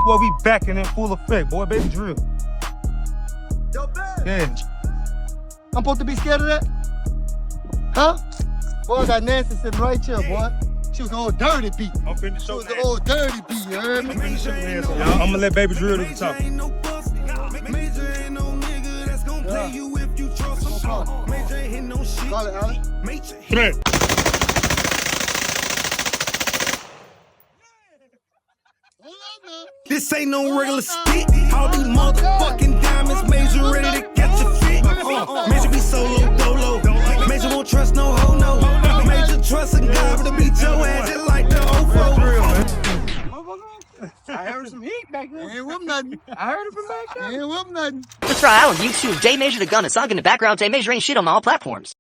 Boy, we back and in full effect, boy. Baby drill. Yeah. I'm supposed to be scared of that? Huh? Boy, I got Nancy sitting right here, boy. She was the old dirty beat. I'm finna She show was the old dirty beat, you heard me? I'm finna show Nancy, y'all. I'm gonna let Baby drill do the top. Call it, Allen. Threat. This ain't no regular stick. All these motherfucking diamonds, Major ready to catch a fit. Major be solo dolo. Major won't trust no ho no. Major trust a guy to beat your ass just like the OFO. I heard some heat back there. Ain't whip nothing. I heard it from back there. Ain't whip nothing. Let's try out on YouTube. J Major the Gun. It's song in the background. J Major ain't shit on all platforms.